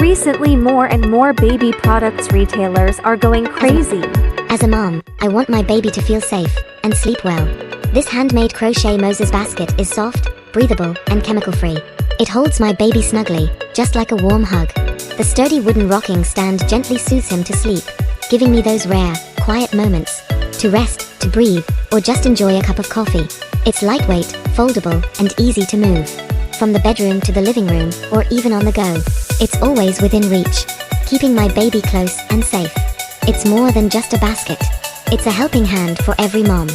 Recently, more and more baby products retailers are going crazy. As a mom, I want my baby to feel safe and sleep well. This handmade crochet Moses basket is soft, breathable, and chemical-free. It holds my baby snugly, just like a warm hug. The sturdy wooden rocking stand gently soothes him to sleep, giving me those rare, quiet moments to rest, to breathe, or just enjoy a cup of coffee. It's lightweight, foldable, and easy to move. From the bedroom to the living room, or even on the go, it's always within reach, keeping my baby close and safe. It's more than just a basket. It's a helping hand for every mom.